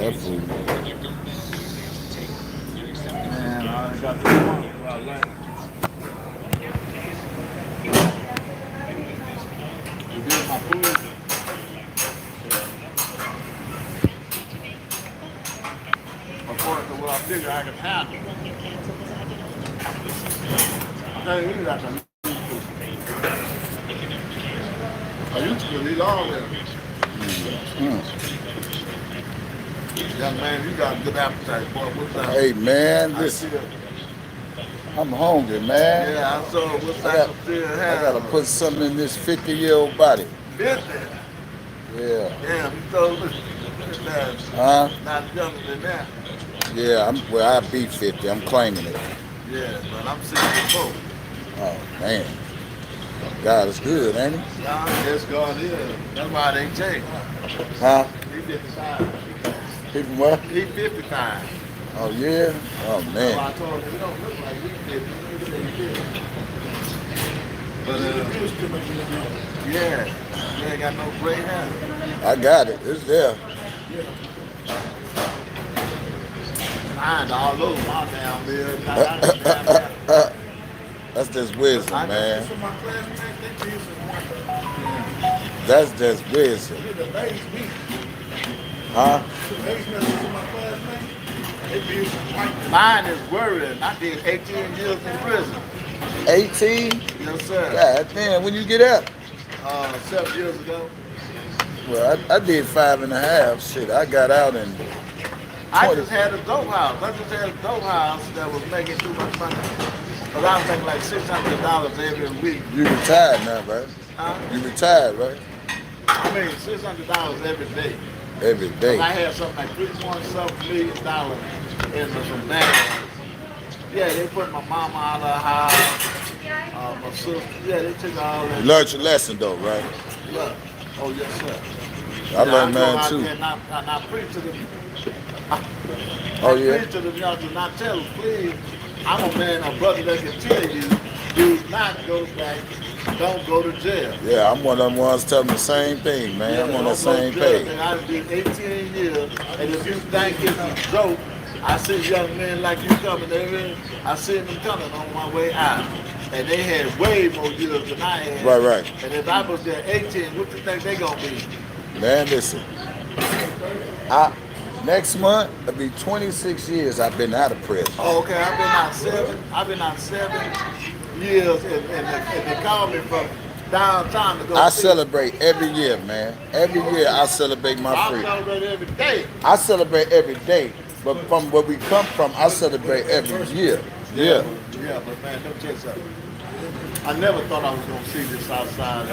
that food. Man, I got this one. You get my food. According to what I figure I can handle. I tell you, that's a new food. I used to eat all that. Young man, you got a good appetite, boy. What's that? Hey man, I listen, see it. I'm hungry, man. Yeah, I saw what's I that got still I gotta have. put something in this 50-year-old body. 50. Yeah. Damn, you told me that Huh? not younger than that. Yeah, I beat 50. I'm claiming it. Yeah, but I'm 64. Oh man. God is good, ain't he? Yeah, yes, God is. That's why they change. Huh? He 55. People what? He 55. Oh yeah? Oh That's man. why I told him, you don't look like he 50. You say he 50. But, yeah, you ain't got no gray hair. I got it. It's there. Mine all over my damn beard. I got a damn hair. That's just wisdom, I know man. some of my classmates, they did some That's just wisdom. the base me. Huh? The base members of my classmates, they did some white. Mine is worrying. I did 18 years in prison. 18? Yes, sir. God damn, when you get out? 7 years ago. Well, I did 5.5. Shit, I got out in I 20. just had a dope house. I just had a dope house that was making too much money. Because I was making like $600 every week. You retired now, right? You retired, right? I mean, $600 every day. Every day. I had something like $3.7 million in some bags. Yeah, they put my mama out of the house, my sister. Yeah, they took all that. You learned your lesson though, right? Look. Oh, yes, sir. I learned go mine out too. there and I preach to them. Oh I yeah? preach to them young to not tell them, please. I'm a man, a brother that can tell you, do not go back, don't go to jail. Yeah, I'm one of them ones telling the same thing, man. Yeah, I'm on the don't go to same jail. page. And I did 18 years, and if you think it's a joke, I see young men like you coming there. I see them coming on my way out. And they had way more years than I had. Right. And if I was there 18, what do you think they gonna be? Man, listen. Next month, it'll be 26 years I've been out of prison. Oh, okay, I've been out 7 years, and they called me from downtown to go I see. celebrate every year, man. Every year I celebrate my I freedom. celebrate every day. I celebrate every day, but from where we come from, I celebrate every year. Yeah. Yeah, but man, don't tell you something. I never thought I was gonna see this outside.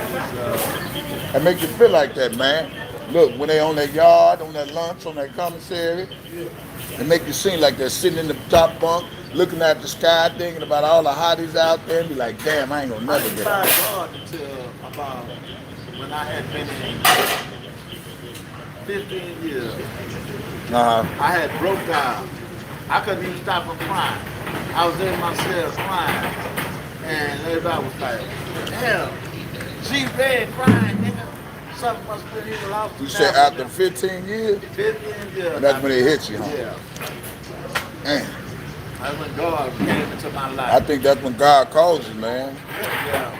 It make you feel like that, man. Look, when they on their yard, on their lunch, on their commissary, it make you seem like they're sitting in the top bunk, looking at the sky, thinking about all the hotties out there, and be like, damn, I ain't gonna I never didn't get find out. God until about when I had been in 15 years. I had broke down. I couldn't even stop from crying. I was in my cell crying, and everybody was like, "Damn, she red crying, nigga. Something must have been either lost." You said after 15 years? 15 years. And that's when it hit you, huh? Yeah. Damn. That's when God came into my life. I think that's when God called you, man. Yeah.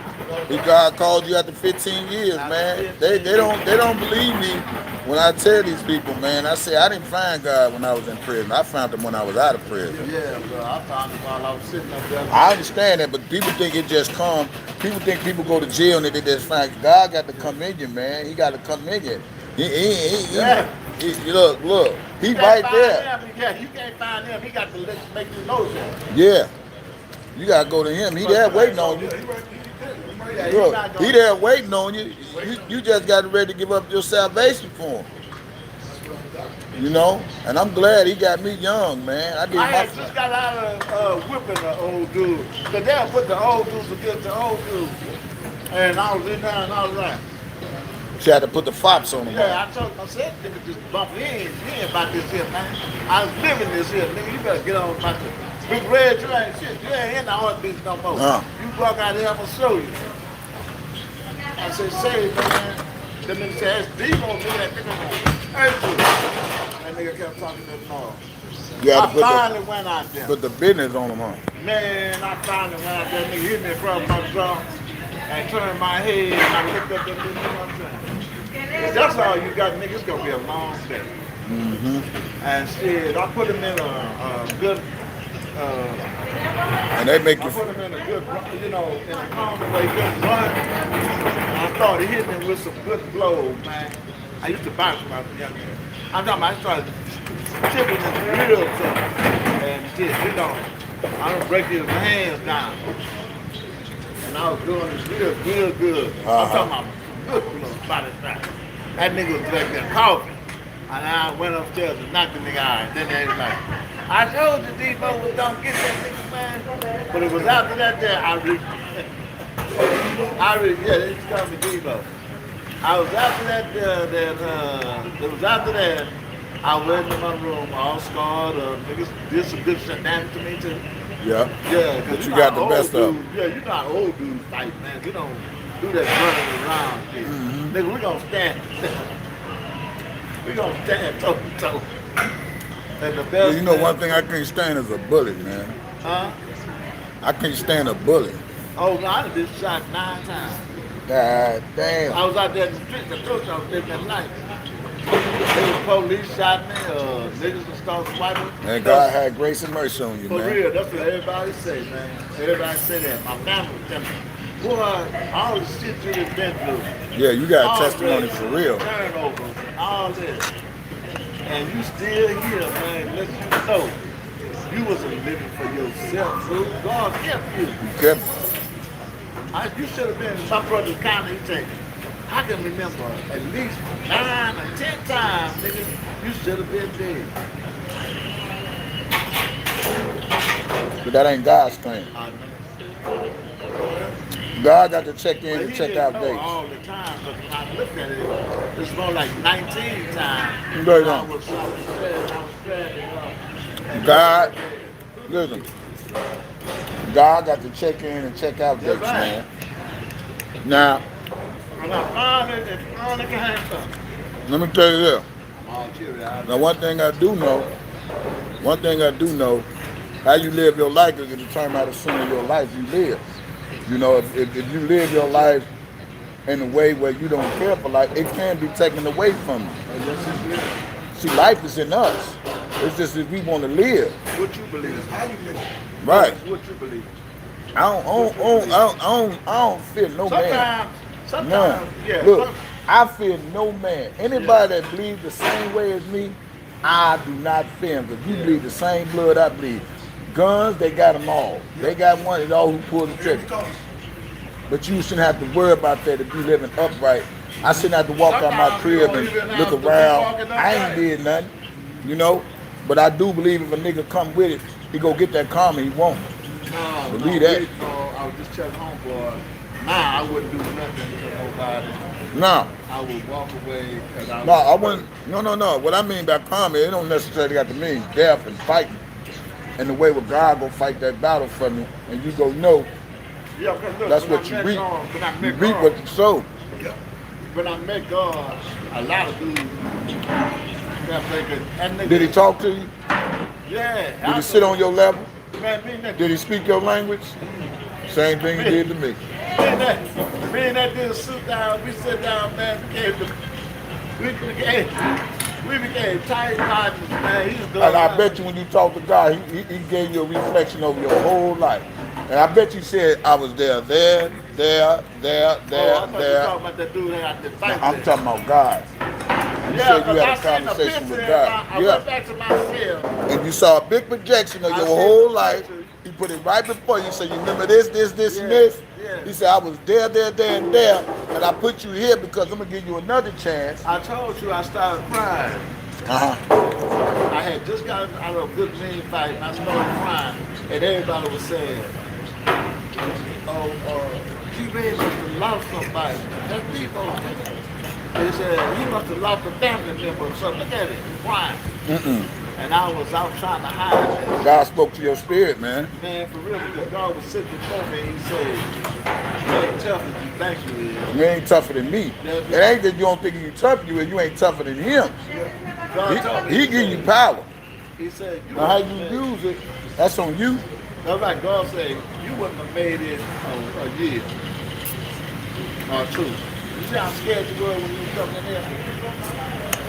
God called you after 15 years, man. They don't believe me when I tell these people, man. I say I didn't find God when I was in prison. I found him when I was out of prison. Yeah, bro. I found him while I was sitting up there. I understand that, but people think it just come. People think people go to jail and they just find God got to come in you, man. He got to come in you. Look, he right there. Him. Yeah, you can't find him. He got to make you know that. Yeah, you got to go to him. He there waiting on you. Look, he there waiting on you. You just got ready to give up your salvation for him. You know? And I'm glad he got me young, man. I had just got out of whipping the old dude. Because they'll put the old dudes against the old dudes. And I was in there and I was like, you had to put the fops on him. Yeah, I told him, I said, nigga, just bump. He ain't about this here, man. I was living this here, nigga. You better get on about this big red train shit. You ain't in the heartbeats no more. You walk out here, I'm going to show you. I said, say, man. The nigga said, that's deep on me, that nigga. That nigga kept talking to the noise. You I had to finally went out there. put the business on them, huh? Man, I finally went out there. Nigga hit me across my jaw and turned my head and I looked up at the, you know what I'm saying? If that's all you got, nigga, it's gonna be a long day. And shit, I put him in a good, And they make I you. put him in a good, you know, in a calm way, good run. And I started hitting him with some good blows, man. I used to box when I was young. I'm talking about I started chipping his real tough. And shit, you know, I don't break his hands down. And I was doing it real good. I'm talking about good blows, body shot. That nigga was back there coughing. And I went upstairs and knocked the nigga out. And then they was like, I told you Debo was don't get that nigga, man. But it was after that yeah, they used to call me Debo. I was after that, it was after that, I went in my room all scarred up. Niggas did some good shit damage to me too. Yeah. Yeah, But because you got the best of them. Yeah, you know how old dudes fight, man. You don't do that running around shit. Nigga, we gonna stand. We gonna stand toe to toe. And the best. You know, one thing I can't stand is a bullet, man. Huh? I can't stand a bullet. Oh, no, I done been shot 9 times. God damn. I was out there in the street, the coach I was living that night. The police shot me, niggas that started swiping. Man, God had grace and mercy on you, For man. real, that's what everybody say, man. Everybody say that. My family tell me, boy, all the shit you done been through. Yeah, you got all testimony this for real. Turnover, all this. And you still here, man, let you know. You wasn't living for yourself, so God kept you. You kept You should have been, my brother's kind of, he said, I can remember at least 9 or 10 times, nigga, you should have been dead. But that ain't God's thing. God got to check in and check out dates. All the time, but when I looked at it, it's more like 19 times. You better I know. was stranded up. God, listen. God got to check in and check out dates, man. Now, And I finally came from. let me tell you this. Oh, cheery, Now, one thing I do know, how you live your life is to determine how soon your life you live. You know, if you live your life in a way where you don't care for life, it can be taken away from you. See, life is in us. It's just if we want to live. What you believe? How you live? Right. What you believe? I don't fear no man. Sometimes, yeah. Look, I fear no man. Anybody that bleeds the same way as me, I do not fear him. Because you bleed the same blood I bleed. Guns, they got them all. They got one at all who pull the trigger. But you shouldn't have to worry about that if you living upright. I shouldn't have to walk out my crib and look around. I ain't did nothing, you know. But I do believe if a nigga come with it, he go get that karma he want. Believe that. I was just telling homeboy, I wouldn't do nothing to nobody. No. I would walk away because I No, I wouldn't. No. What I mean by karma, it don't necessarily got to mean death and fighting. And the way where God go fight that battle for me, and you go, no, yeah, look, that's what you reap. You reap what you sow. Yeah. When I met God, a lot of dudes that nigga, Did he talk to you? Yeah. Did he sit on your level? Man, Did he speak your language? Same thing he did to me. Me and that dude sit down, we sit down, man, we became tight partners, man. And I bet you when you talk to God, he gave you a reflection over your whole life. And I bet you said, I was there. Oh, I thought you were talking about that dude that I did fight I'm with. talking about God. You said you had a conversation with God. I went back to myself. And you saw a big projection of your whole life. He put it right before you. So you remember this, and this. Yeah. He said, I was there, and there. And I put you here because I'm going to give you another chance. I told you I started crying. I had just got out of a good mean fight and I started crying. And everybody was saying, T-Ray must have lost somebody. That's people. They said, he must have lost a family member or something. Look at it, crying. And I was out trying to hide it. God spoke to your spirit, man. Man, for real, because God was sitting before me and he said, you ain't tough as you think you is. You ain't tougher than me. It ain't that you don't think you tough, you ain't tougher than him. He give you power. He said, now how you use it, that's on you. That's like God said, you wouldn't have made it a year or two. You see how scared you were when you were coming in here?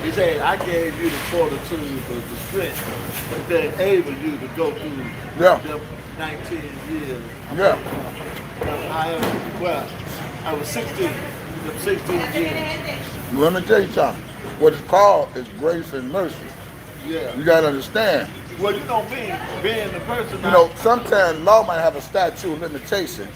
He said, I gave you the fortitude, the strength that enabled you to go through the 19 years. Yeah. I was 16. 16 years. Let me tell you something. What it's called is grace and mercy. Yeah. You gotta understand. Well, you know me, being the person. You know, sometimes law might have a statute of limitation,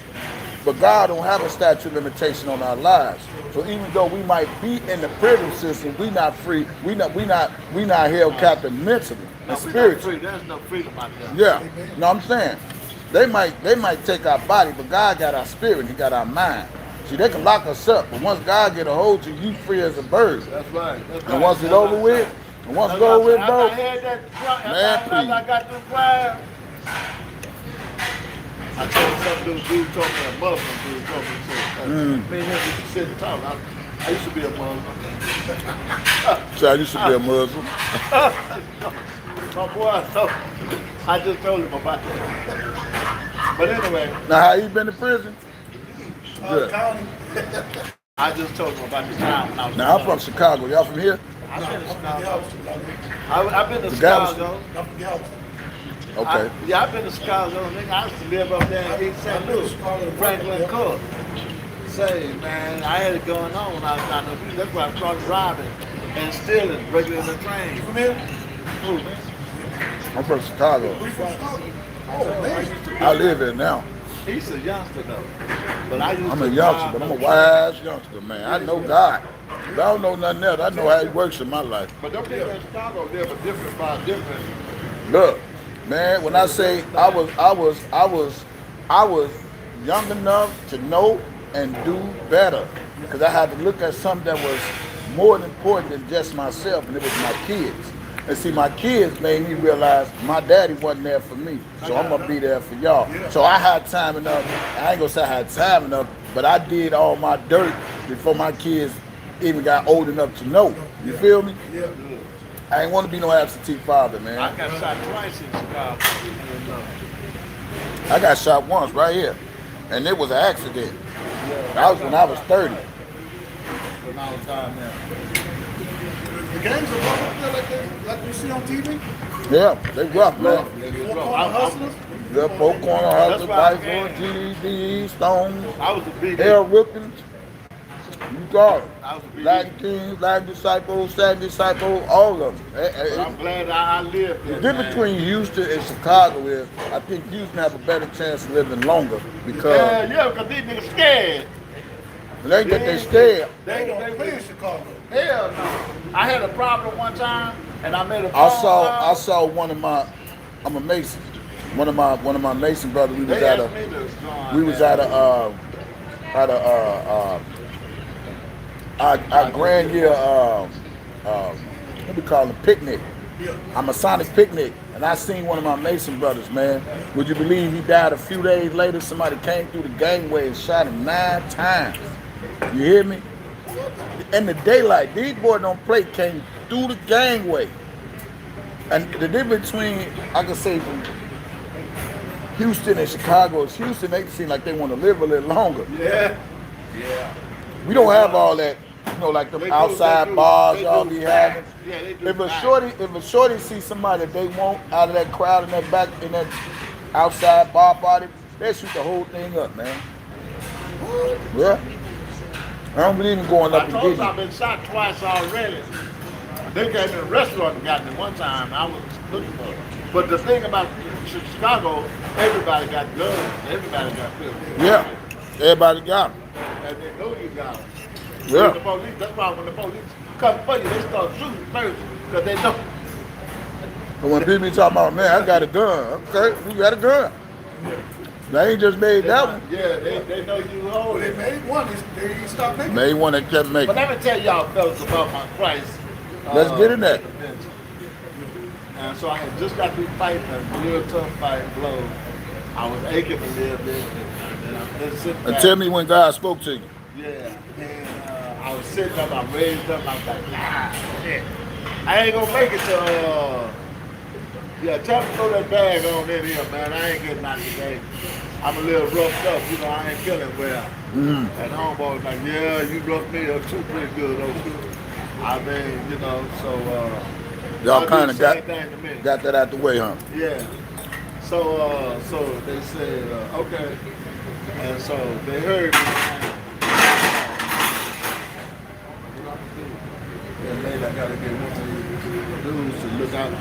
but God don't have a statute of limitation on our lives. So even though we might be in the prison system, we not free. We not held captive mentally and spiritually. There's no freedom out there. Yeah. You know what I'm saying? They might take our body, but God got our spirit. He got our mind. See, they can lock us up, but once God get a hold of you, you free as a bird. That's right. And once it's over with, bro, I got through crying. I told some dude told me a Muslim dude told me me and him we sit and talk. I used to be a Muslim. So I used to be a Muslim. My boy, I just told him about that. But anyway. Now how you been to prison? Good. I just told him about the time when I was. Now I'm from Chicago. Y'all from here? I've been to Chicago. I've been to Chicago. Okay. I've been to Chicago. Nigga, I used to live up there in East St. Louis, Franklin Court. Say, man, I had it going on when I was down there. That's why I started driving and stealing, breaking in the train. From here? Who, man? I'm from Chicago. I live here now. He's a youngster though. But I'm a youngster, but I'm a wise youngster, man. I know God. I don't know nothing else. I know how He works in my life. But them people in Chicago live a different by different. Look, man, when I say I was young enough to know and do better, because I had to look at something that was more important than just myself, and it was my kids. And see, my kids made me realize my daddy wasn't there for me, so I'm gonna be there for y'all. So I had time enough. I ain't gonna say I had time enough, but I did all my dirt before my kids even got old enough to know. You feel me? Yeah. I ain't want to be no absentee father, man. I got shot twice in Chicago. I got shot once right here, and it was an accident. That was when I was 30. When I was down there. The gangs are rough like we see on TV? Yeah, they rough, man. Four-corner hustlers? Yeah, four-corner hustlers, rifle, GDB, Stones, I was a big Hair Wilkins. You got it. I was a big Latin Kings, Latin Disciples, Satin Disciples, all of them. I'm glad I lived there. The difference between Houston and Chicago is I think Houston have a better chance of living longer because because these niggas scared. it ain't that they scared. They don't play in Chicago. Hell no. I had a problem one time and I made a phone I call. saw one of my, I'm a Mason. One of my Mason brothers. We was at our grand year what we call it, picnic. A Masonic picnic, and I seen one of my Mason brothers, man. Would you believe he died a few days later? Somebody came through the gangway and shot him 9 times. You hear me? In the daylight, these boys don't play, came through the gangway. And the difference between, I can say, from Houston and Chicago is Houston, they seem like they want to live a little longer. Yeah. We don't have all that, you know, like the outside bars y'all be having. Yeah, they do. If a shorty see somebody that they want out of that crowd in that back in that outside bar party, they shoot the whole thing up, man. Yeah. I don't believe in going up and getting. I've been shot twice already. They came in a restaurant and got me one time. I was looking for it. But the thing about Chicago, everybody got guns. Everybody got pistols. Yeah. Everybody got them. And they know you got them. Yeah. The police, that's why when the police come for you, they start shooting first because they know. But when people be talking about, man, I got a gun. Okay, you got a gun. They ain't just made that one. Yeah, they know you hold They it. made one. They didn't stop making. Made one that kept making. But let me tell y'all fellas about my Christ. Let's get in that. And so I had just got through fighting a real tough fight, blow. I was aching a little bit. And I'm just sitting And back. tell me when God spoke to you. Yeah. And I was sitting up, I raised up, I was like, shit. I ain't gonna make it to. Yeah, tell me to throw that bag on in here, man. I ain't getting out today. I'm a little roughed up, you know. I ain't feeling well. And homeboy was like, yeah, you roughed me up too, pretty good, though, too. I mean, you know, so Y'all kind of got to me. that out the way, huh? Yeah. So they said, okay. And so they heard me. And later I gotta get one of these dudes to look out.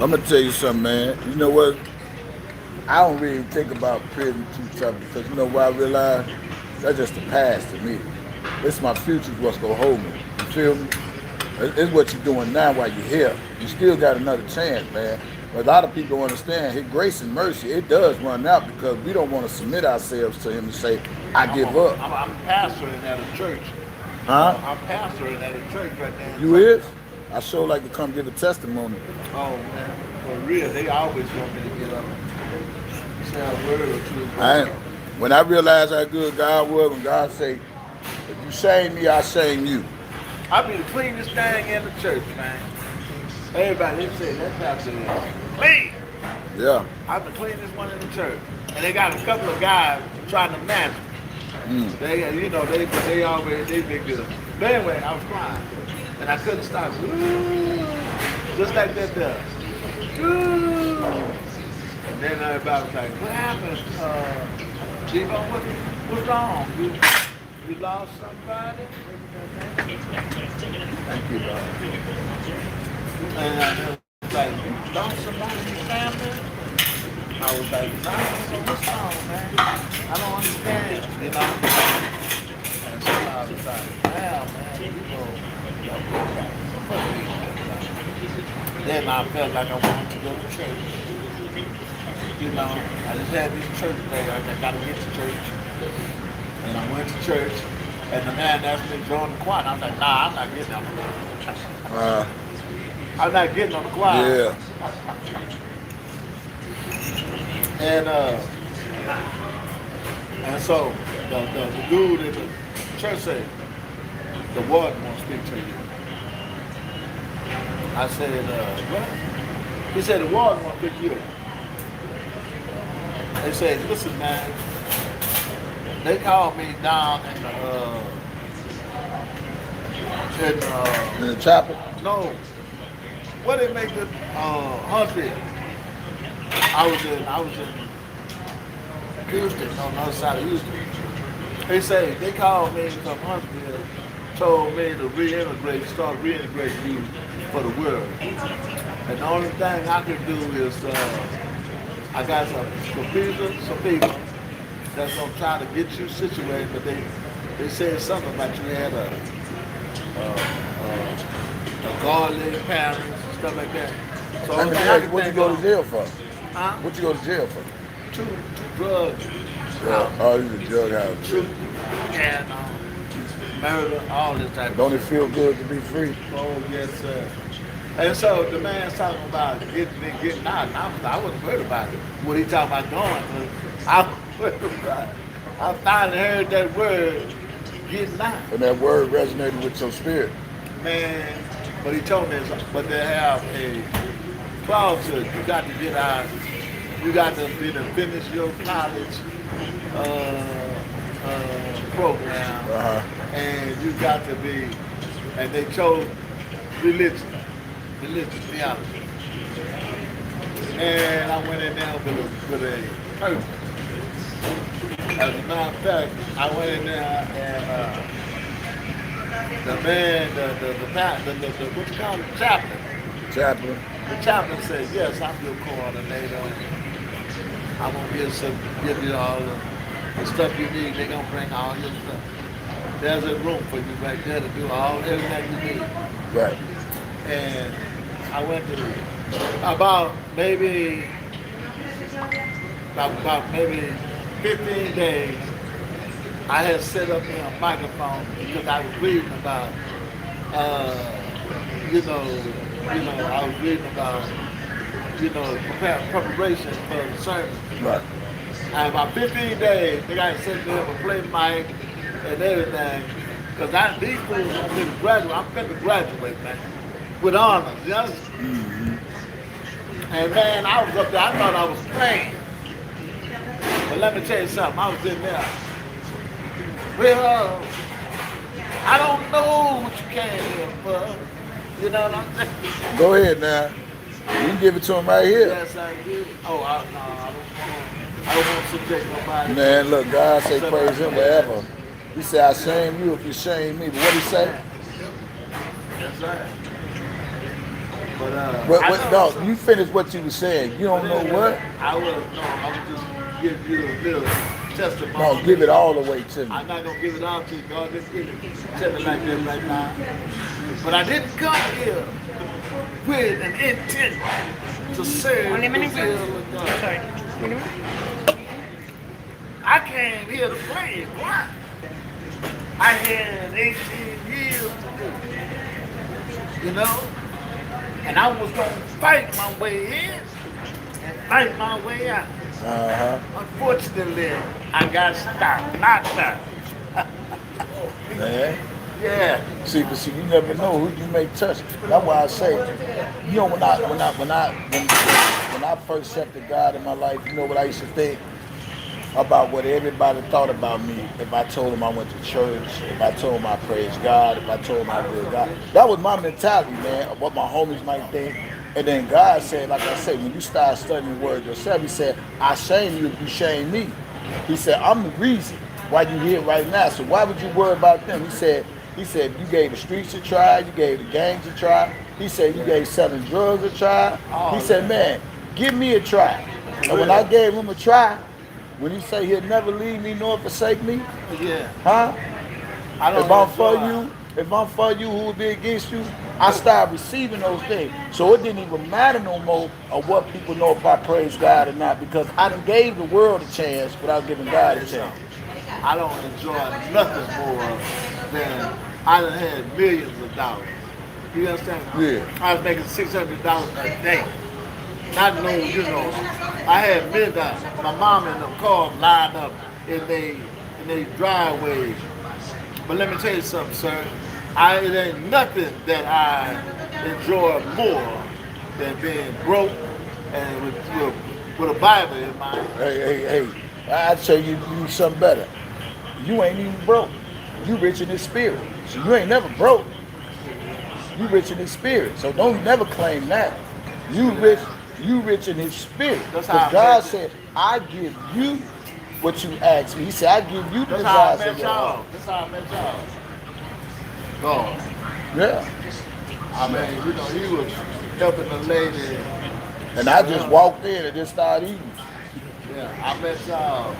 I'm gonna tell you something, man. You know what? I don't really think about prison too tough because you know what I realize? That's just the past to me. It's my future what's gonna hold me. You feel me? It's what you're doing now while you're here. You still got another chance, man. But a lot of people don't understand His grace and mercy, it does run out because we don't want to submit ourselves to Him and say, I give up. I'm pastoring at a church. Huh? I'm pastoring at a church right now. You is? I sure like to come give a testimony. Oh, man. For real, they always want me to get up and say a word or two. When I realized how good God was, when God say, if you shame me, I shame you. I be the cleanest thing in the church, man. Everybody, they say that pastor is clean. Yeah. I'm the cleanest one in the church. And they got a couple of guys trying to match me. They, you know, they always, they big good. But anyway, I was crying. And I couldn't stop. Ooh, just like that does. Ooh. And then everybody was like, what happened? G-Bone, what's wrong? You lost somebody? Thank you, God. And I was like, you lost somebody in your family? I was like, no, what's wrong, man? I don't understand, you know? And so I was like, wow, man, you know, then I felt like I wanted to go to church. You know, I just had this church day. I got to get to church. And I went to church. And the man asked me to join the choir. And I was like, nah, I'm not getting on the choir. I'm not getting on the choir. Yeah. And so the dude in the church said, the warden wants to speak to you. I said, what? He said, the warden wants to speak to you. They said, listen, man, they called me down in the chapel? No. What they make the Huntsville? I was in Houston, on the other side of Houston. They say they called me from Huntsville, told me to start reintegrating you for the world. And the only thing I can do is I got some people that's gonna try to get you situated, but they said something about you had a guardian parents and stuff like that. So what you go to jail for? Huh? What you go to jail for? Two drugs. Oh, you a drug house. Truth and murder, all this type of Don't it feel good to be free? Oh, yes, sir. And so the man's talking about getting out. And I wasn't worried about it. What he talking about going, I was worried about it. I finally heard that word, getting out. And that word resonated with your spirit. Man, but he told me, but they have a clause to it. You got to get out. You got to finish your college program. And you got to be, and they chose religious theology. And I went in there with a purpose. As a matter of fact, I went in there and the man, what you call it, chaplain. The chaplain said, yes, I'm your coordinator. I'm going to give you all the stuff you need. They're going to bring all your stuff. There's a room for you right there to do everything you need. Right. And I went to about maybe 15 days. I had set up in a microphone because I was reading about, I was reading about, preparation for the sermon. Right. And about 15 days, they got to set me up and play mic and everything. Because these fools I'm going to graduate. I'm going to graduate, man. With honors, you understand? And man, I was up there, I thought I was playing. But let me tell you something, I was in there. Well, I don't know what you came here for. You know what I'm saying? Go ahead now. You can give it to him right here. Yes, I do. Oh, I don't want to subject nobody. Man, look, God say praise him wherever. He said, I shame you if you shame me. But what he say? That's right. But no, you finished what you were saying. You don't know what? I was just giving you a little testimony. No, give it all the way to me. I'm not going to give it all to you. God just give it. Tell it like that right now. But I didn't come here with an intent to serve the will of God. Sorry. I came here to play it. Why? I had 18 years to do. You know? And I was going to fight my way in and fight my way out. Unfortunately, I got stopped, knocked out. Man. Yeah. See, but you never know who you may touch. That's why I say, you know, when I first accepted God in my life, you know what I used to think about what everybody thought about me. If I told them I went to church, if I told them I praised God, if I told them I did God, that was my mentality, man. Of what my homies might think. And then God said, like I said, when you start studying the word yourself, he said, I shame you if you shame me. He said, I'm the reason why you here right now. So why would you worry about them? He said, you gave the streets a try, you gave the gangs a try. He said, you gave selling drugs a try. He said, man, give me a try. And when I gave him a try, when he said he'll never leave me nor forsake me, huh? If I'm for you, who will be against you? I started receiving those things. So it didn't even matter no more of what people know if I praise God or not, because I done gave the world a chance without giving God a chance. I don't enjoy nothing more than I done had millions of dollars. You understand? Yeah. I was making $600 a day. Not knowing, you know, I had millions. My mom and the cars lined up in their driveways. But let me tell you something, sir. It ain't nothing that I enjoy more than being broke and with a Bible in my hand. Hey, I tell you something better. You ain't even broke. You rich in his spirit. So you ain't never broke. You rich in his spirit. So don't never claim that. You rich in his spirit. Because God said, I give you what you ask me. He said, I give you the desires of your heart. That's how I met y'all. God. Yeah. I mean, you know, he was helping a lady. And I just walked in and just started eating. Yeah, I met y'all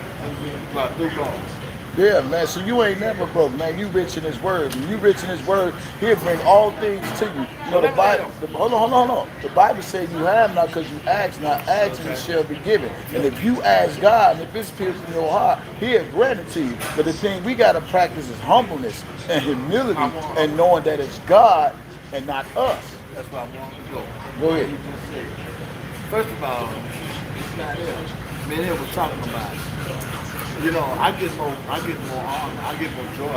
about 2 months. Yeah, man. So you ain't never broke, man. You rich in his word. When you rich in his word, he'll bring all things to you. You know, the Bible, hold on. The Bible says you have not because you ask not. Ask and it shall be given. And if you ask God, and if it's pierced in your heart, he'll grant it to you. But the thing we got to practice is humbleness and humility and knowing that it's God and not us. That's why I want to go. Go ahead. First of all, it's not him. Me and him was talking about it. You know, I get more honor, I get more joy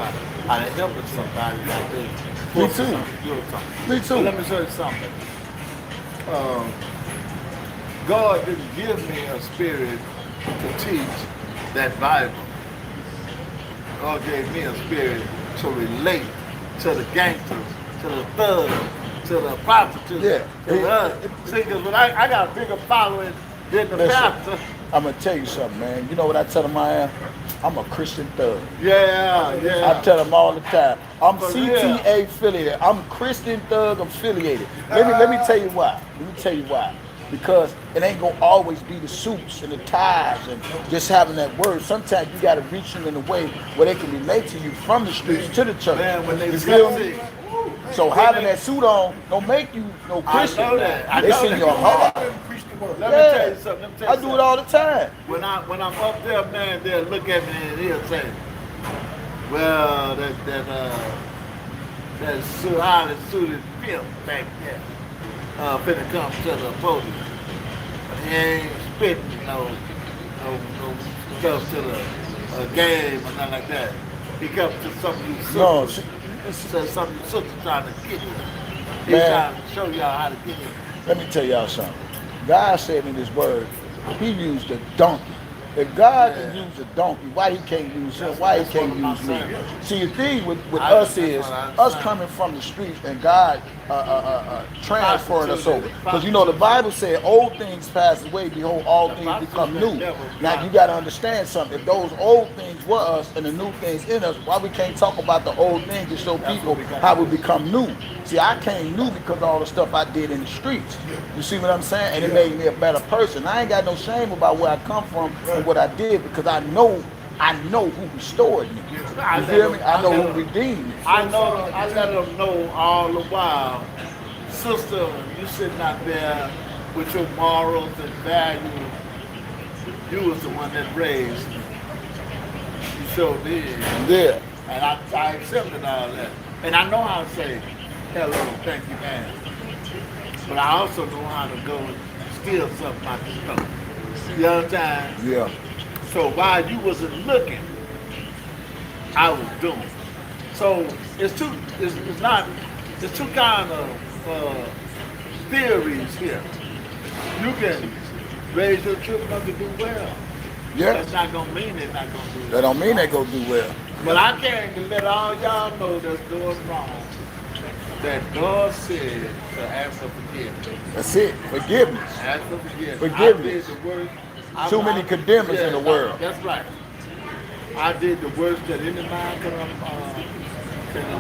out of helping somebody like this. Me too. Me too. But let me show you something. God didn't give me a spirit to teach that Bible. God gave me a spirit to relate to the gangsters, to the thugs, to the prostitutes. Yeah. To the others. See, because when I got a bigger following than the pastor. I'm going to tell you something, man. You know what I tell them I am? I'm a Christian thug. Yeah. I tell them all the time. I'm CTA affiliated. I'm Christian thug affiliated. Let me tell you why. Because it ain't going to always be the suits and the ties and just having that word. Sometimes you got to reach them in a way where they can relate to you from the streets to the church. Man, when they you feel me? So having that suit on don't make you no Christian. I know that. It's in your heart. Let me tell you something. I do it all the time. When I'm up there, man, they'll look at me and he'll say, well, that highly suited pimp back there finna come to the podium. But he ain't spitting no stuff to the game or nothing like that. He comes to some of you No, sisters. Says some of you sisters trying to get you. He's Man. trying to show y'all how to get you. let me tell y'all something. God said in his word, he used a donkey. If God can use a donkey, why he can't use him? Why he can't use me? See, the thing with us is, us coming from the streets and God transferring us over. Because you know, the Bible said, old things pass away, behold, all things become new. Now, you got to understand something. If those old things were us and the new things in us, why we can't talk about the old things to show people how we become new? See, I came new because of all the stuff I did in the streets. You see what I'm saying? And it made me a better person. I ain't got no shame about where I come from and what I did, because I know who restored me. You feel me? I know who redeemed me. I let them know all the while, sister, you sitting out there with your morals and values. You was the one that raised me. You sure did. Yeah. And I accepted all that. And I know how to say, hello, thank you, man. But I also know how to go and steal something out the store. You understand? Yeah. So while you wasn't looking, I was doing. So it's two kind of theories here. You can raise your children up to do well. Yeah. That's not gonna mean they're not gonna do well. That don't mean they go do well. But I came to let all y'all know that's doing wrong. That God said to ask for forgiveness. That's it. Forgiveness. Ask for forgiveness. Forgiveness. I did the worst. Too many condemners in the world. That's right. I did the worst that any man can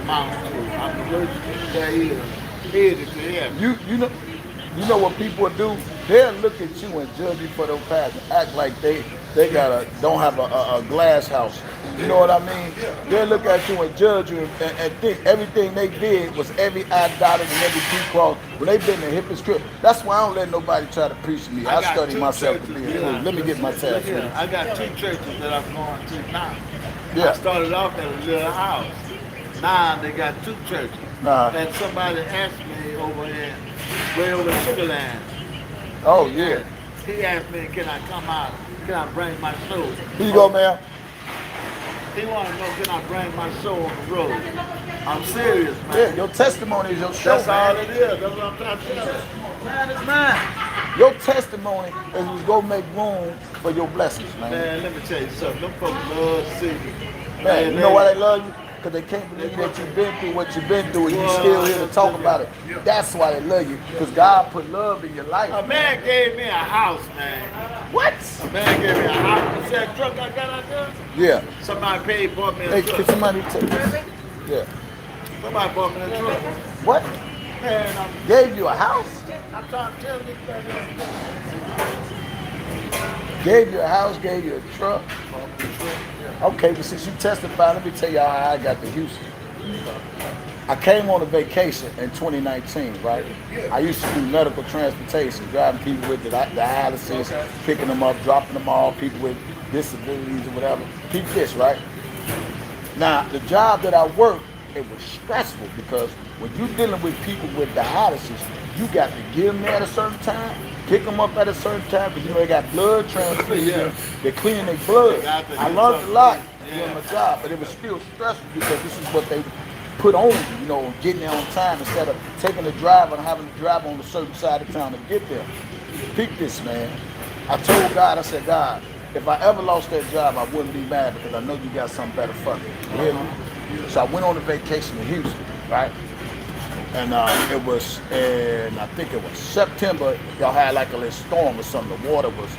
amount to. I'm the worst there is. Headed to him. You know what people do? They'll look at you and judge you for their past and act like they don't have a glass house. You know what I mean? They'll look at you and judge you and think everything they did was every I dotted and every T crossed. When they've been the hypocrite. That's why I don't let nobody try to preach to me. I study myself to be a Let me get my tab. Yeah, I got 2 churches that I'm going to now. Yeah. I started off at a little house. Now they got 2 churches. And somebody asked me way over Sugar Land. Oh yeah. He asked me, can I come out? Can I bring my show? Here you go, man. He want to know, can I bring my show on the road? I'm serious, man. Yeah, your testimony is your show. That's all it is. That's what I'm trying to tell you. Man, it's mine. Your testimony is to go make room for your blessings, man. Man, let me tell you something. Them folks love to see you. Man, you know why they love you? Because they can't believe that you've been through what you've been through and you're still here to talk about it. That's why they love you. Because God put love in your life. A man gave me a house, man. What? A man gave me a house. You see that truck I got out there? Yeah. Somebody paid for me a Hey, truck. can somebody take this? Yeah. Somebody bought me a truck. What? Man, Gave you a house? I'm trying to tell you Gave you a house, gave you a truck. Okay, but since you testified, let me tell y'all how I got to Houston. I came on a vacation in 2019, right? I used to do medical transportation, driving people with the dialysis, picking them up, dropping them off, people with disabilities or whatever. Keep this, right? Now, the job that I worked, it was stressful because when you're dealing with people with dialysis, you got to get them there at a certain time, pick them up at a certain time, because you know they got blood transfusion, they're cleaning their blood. I learned a lot doing my job, but it was still stressful because this is what they put on you know, getting there on time instead of taking the drive and having to drive on a certain side of town to get there. Pick this, man. I told God, I said, God, if I ever lost that job, I wouldn't be mad because I know you got something better for me. You hear me? So I went on a vacation to Houston, right? And it was, and I think it was September, y'all had like a little storm or something. The water was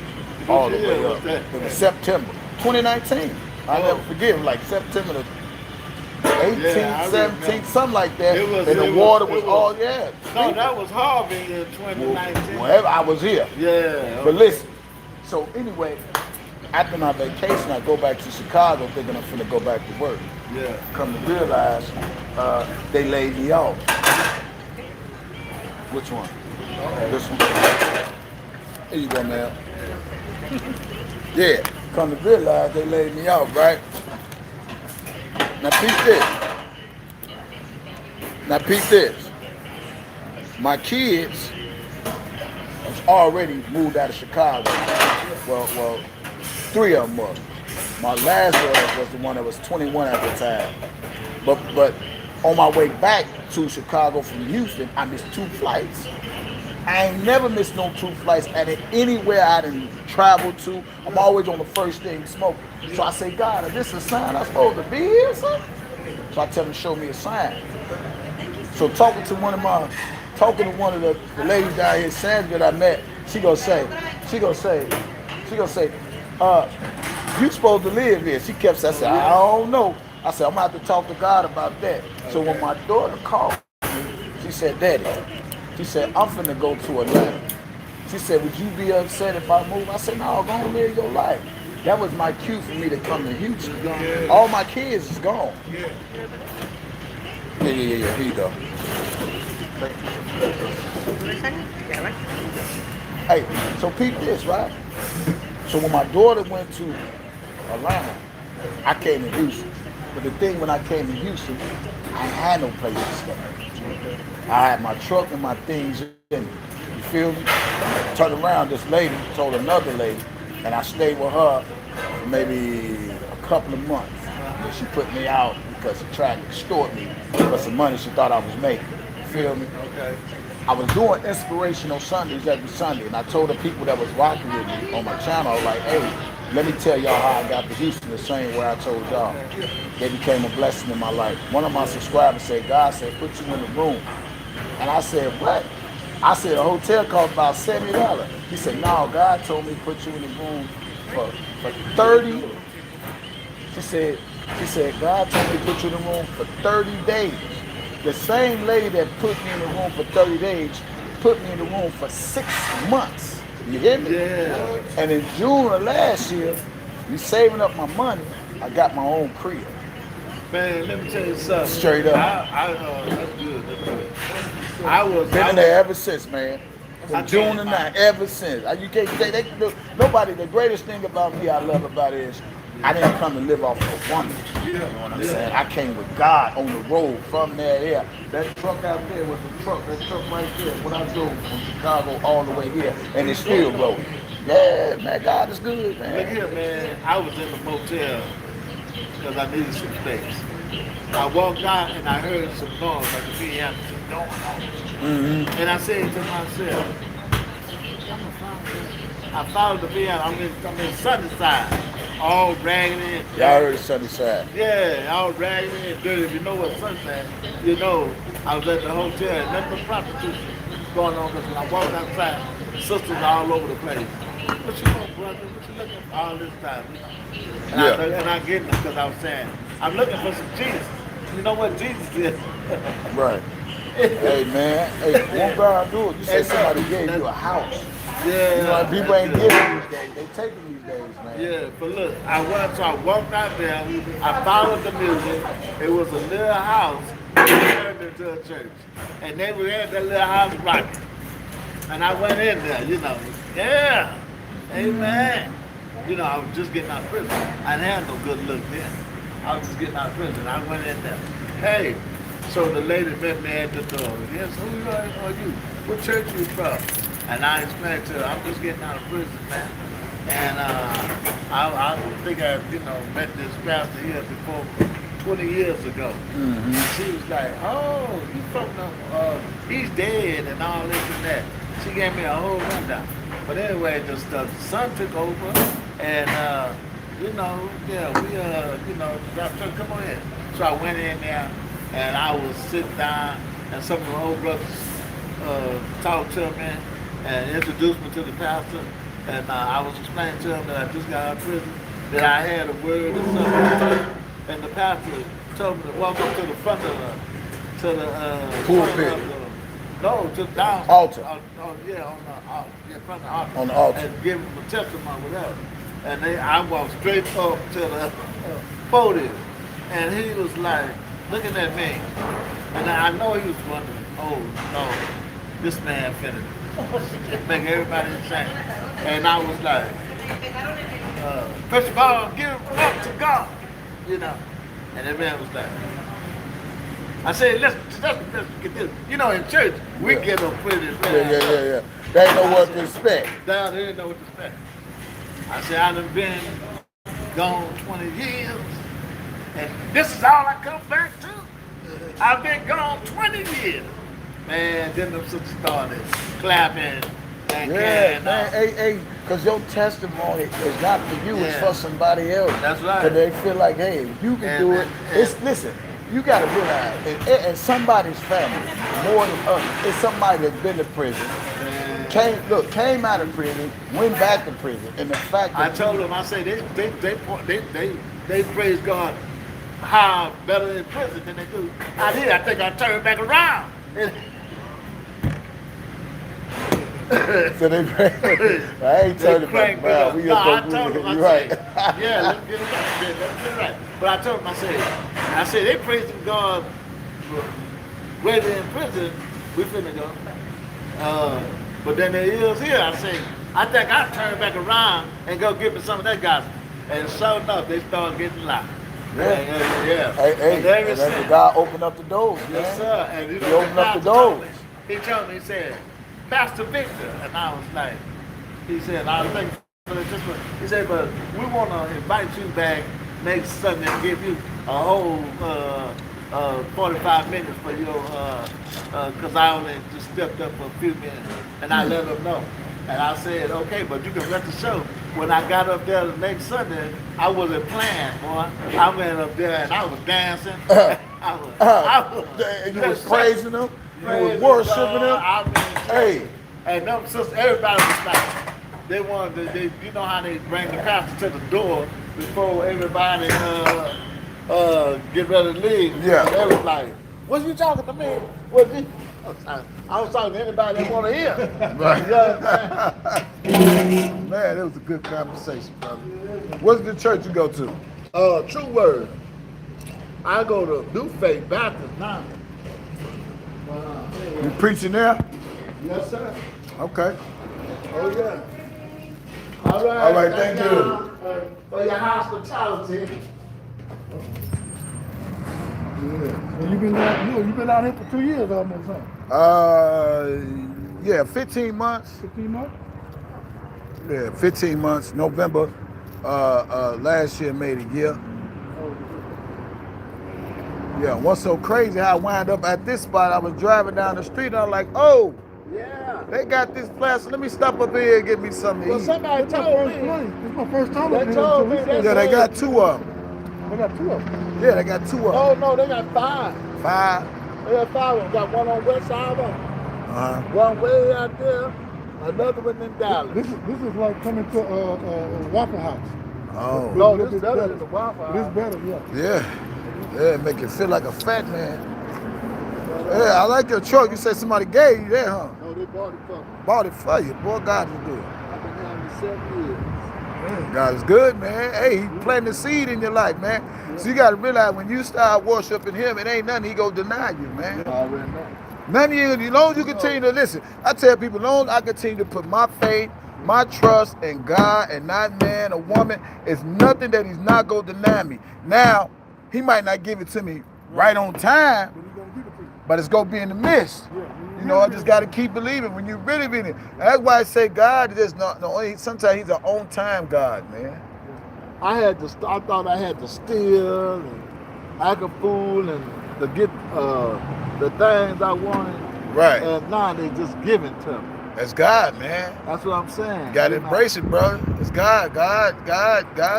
all the way up. It was September 2019. I'll never forget, it was like September the 18th, 17th, something like that. And the water was all, No, that was Harvey in 2019. Well, I was here. Yeah. Okay. But listen, so anyway, after my vacation, I go back to Chicago thinking I'm finna go back to work. Yeah. Come to realize, they laid me off. Which one? This one. Here you go, man. Yeah. Come to realize they laid me off, right? Now peep this. Now peep this. My kids was already moved out of Chicago. Well, 3 of them were. My last daughter was the one that was 21 at the time. But on my way back to Chicago from Houston, I missed 2 flights. I ain't never missed no 2 flights at it anywhere I done traveled to. I'm always on the first thing smoking. So I say, God, is this a sign I'm supposed to be here or something? So I tell him, show me a sign. So talking to one of the ladies down here, Sandra, that I met, she gonna say, you supposed to live here. She kept saying, I said, I don't know. I said, I'm gonna have to talk to God about that. So when my daughter called me, she said, Daddy, she said, I'm finna go to Atlanta. She said, would you be upset if I move? I said, no, go and live your life. That was my cue for me to come to Houston. All my kids is gone. Yeah, here you go. Hey, so peep this, right? So when my daughter went to Atlanta, I came to Houston. But the thing when I came to Houston, I had no place to stay. I had my truck and my things in it. You feel me? Turned around, this lady told another lady, and I stayed with her for maybe a couple of months. And she put me out because she tried to extort me for some money she thought I was making. You feel me? Okay. I was doing inspirational Sundays every Sunday, and I told the people that was rocking with me on my channel, I was like, hey, let me tell y'all how I got to Houston the same way I told y'all. They became a blessing in my life. One of my subscribers said, God said, put you in the room. And I said, what? I said, a hotel cost about $70. He said, no, God told me to put you in the room for 30. She said, God told me to put you in the room for 30 days. The same lady that put me in the room for 30 days put me in the room for 6 months. You hear me? Yeah. And in June of last year, me saving up my money, I got my own crib. Man, let me tell you something. Straight up. That's good. That's good. I was Been in there ever since, man. From I June can't- to now, ever since. You can't say nobody. The greatest thing about me, I love about it is I didn't come to live off of a woman. You know what I'm saying? I came with God on the road from there. Yeah, that truck out there was the truck. That truck right there. What I drove from Chicago all the way here, and it's still rolling. Yeah, man, God is good, Look man. here, man. I was in the motel because I needed some space. I walked out and I heard some noise, like the piano going on. Mm-hmm. And I said to myself, I followed the piano. I'm in Sunnyside, all raggedy. Y'all heard the sunny side. Yeah, all raggedy and dirty. If you know what Sunnyside, you know I was at the hotel and nothing but prostitution going on. Because when I walked outside, sisters all over the place. What you want, brother? What you looking for all this time? And I get it because I was saying, I'm looking for some Jesus. You know what Jesus is? Right. Hey, man. Hey, one God do it. You say somebody gave you a house. Yeah. You know, people ain't giving these days. They taking these days, man. Yeah, but look, I walked out there, I followed the music. It was a little house turned into a church. And they were at that little house rocking. And I went in there, you know. Yeah. Amen. You know, I was just getting out of prison. I didn't have no good look then. I was just getting out of prison. I went in there. Hey, so the lady met me at the door. Yes, who are you? What church you from? And I explained to her, I'm just getting out of prison, man. And I think I, met this pastor here before 20 years ago. Mm-hmm. And she was like, oh, you from the, he's dead and all this and that. She gave me a whole rundown. But anyway, the son took over and, come on in. So I went in there and I was sitting down and some of the old brothers talked to me and introduced me to the pastor. And I was explaining to him that I just got out of prison, that I had a word or something. And the pastor told me to walk up to the front of the Pulpit. No, to down. Altar. Front of the altar. On the altar. And give him a testimony, whatever. And I walked straight up to the podium. And he was like, looking at me. And I know he was wondering, oh, no, this man finna make everybody insane. And I was like, first of all, give it up to God, And that man was like, I said, let's get this. In church, we get them pretty bad. Yeah. They know what to expect. They didn't know what to expect. I said, I done been gone 20 years, and this is all I come back to. I've been gone 20 years. Man, then them sisters started clapping and Yeah, man. Hey, because your testimony is not for you, it's for somebody else. That's right. Because they feel like, hey, if you can do it. Listen, you got to realize, and somebody's family, more than us, it's somebody that's been to prison. Came out of prison, went back to prison, and the fact that I told them, I said they praise God how better in prison than they do out here. I think I turned back around. So they I ain't turning back around. I told them, I said, yeah, let's get it right. Let's get it right. But I told them, I said, they praising God greater in prison. We finna go. But then there is here. I say, I think I turn back around and go give me some of that gospel. And sure enough, they start getting loud. Yeah. Hey, and then God opened up the doors. Yes, sir. And He opened up the doors. He told me, he said, Pastor Victor. And I was like, he said, I was thinking, he said, but we want to invite you back next Sunday and give you a whole 45 minutes for your, because I only just stepped up for a few minutes. And I let them know. And I said, okay, but you can rest assured, when I got up there the next Sunday, I wasn't playing, boy. I went up there and I was dancing. You was praising them? You was worshiping them? I mean, hey. And them sisters, everybody was like, they wanted to, you know how they bring the pastor to the door before everybody get ready to leave. Yeah. And they was like, what you talking to me? What you? I was talking to anybody that want to hear. Right. Man, it was a good conversation, brother. What's the church you go to? True Word. I go to New Faith Baptist now. You preaching there? Yes, sir. Okay. Oh, yeah. All right, thank you. For your hospitality. And you've been out here for 2 years almost, huh? Yeah, 15 months. 15 months? Yeah, 15 months. November last year made a year. Yeah, what's so crazy how I wound up at this spot, I was driving down the street and I was like, oh, yeah, they got this place. Let me stop up here and get me something to eat. Somebody told me. It's my first time. They told me. Yeah, they got 2 of them. They got 2 of them. Yeah, they got 2 of them. Oh, no, they got 5. 5? They got 5 of them. Got one on West Side, one way out there, another one in Dallas. This is like coming to a Waffle House. Oh. No, this is better than the Waffle House. This is better, yeah. Yeah, make you feel like a fat man. Yeah, I like your truck. You said somebody gave you that, huh? No, they bought it for me. Bought it for you. Boy, God is good. I've been having it 7 years. God is good, man. Hey, he planted a seed in your life, man. So you got to realize when you start worshiping him, it ain't nothing he going to deny you, man. I already know. None of you, as long as you continue to listen. I tell people, as long as I continue to put my faith, my trust in God and not man or woman, it's nothing that he's not going to deny me. Now, he might not give it to me right on time, but it's going to be in the midst. You know, I just got to keep believing when you really believe. That's why I say God is not the only, sometimes he's an on-time God, man. I thought I had to steal and act a fool and to get the things I wanted. Right. And now they just give it to me. That's God, man. That's what I'm saying. You gotta embrace it, brother. It's God,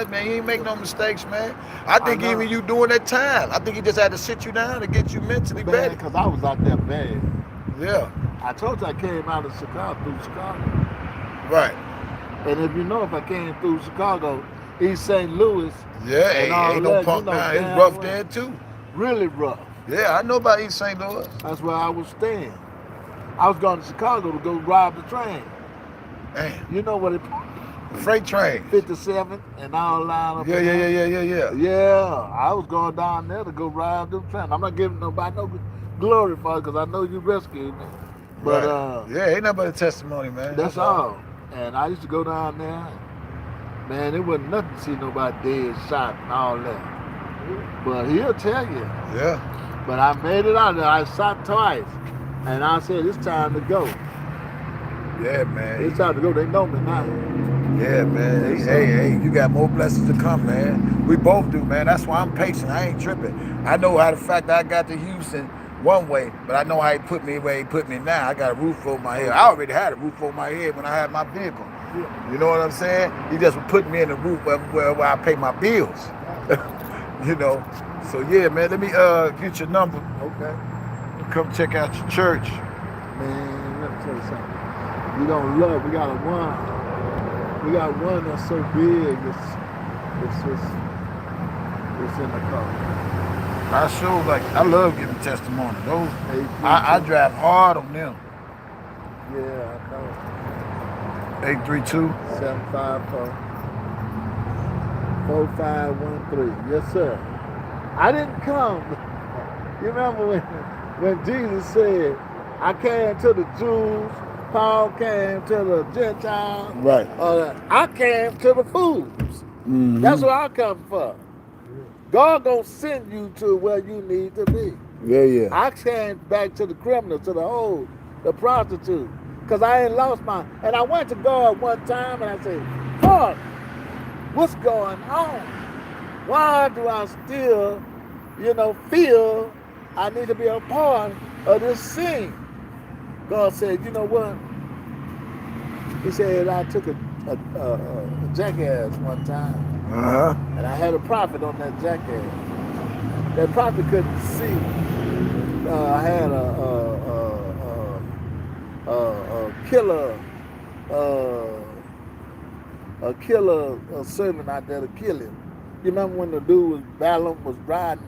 man. He ain't make no mistakes, man. I think even you doing that time, I think he just had to sit you down to get you mentally ready. Because I was out there bad. Yeah. I told you I came out of Chicago, through Chicago. Right. And if you know, if I came through Chicago, East St. Louis. Yeah, ain't no that, punk now. It's rough there too. Really rough. Yeah, I know about East St. Louis. That's where I was staying. I was going to Chicago to go rob the train. Man. You know what it? Freight train. 57 and all line up. Yeah. Yeah, I was going down there to go rob the train. I'm not giving nobody no glory for it because I know you rescued me. But yeah, ain't nothing but a testimony, man. That's all. And I used to go down there. Man, it wasn't nothing to see nobody dead, shot, and all that. But he'll tell you. Yeah. But I made it out there. I shot twice. And I said, it's time to go. Yeah, man. It's time to go. They know me now. Yeah, man. Hey, you got more blessings to come, man. We both do, man. That's why I'm patient. I ain't tripping. I know how the fact that I got to Houston one way, but I know how he put me where he put me now. I got a roof over my head. I already had a roof over my head when I had my vehicle. You know what I'm saying? He just put me in the roof where I pay my bills. You know. So yeah, man. Let me get your number. Okay. Come check out your church. Man, let me tell you something. We gonna love. We got one. We got one that's so big. It's in the car. I sure I love giving testimony. Those I drive hard on them. Yeah, I know. 832 754 4513. Yes, sir. I didn't come. You remember when Jesus said, I came to the Jews, Paul came to the Gentiles. Right. I came to the fools. Mm-hmm. That's what I come for. God gonna send you to where you need to be. Yeah. I came back to the criminal, to the hoe, the prostitute, because I ain't lost my. And I went to God one time and I said, God, what's going on? Why do I still, feel I need to be a part of this scene? God said, you know what? He said, I took a jackass one time. And I had a prophet on that jackass. That prophet couldn't see. I had a servant out there to kill him. You remember when the dude was riding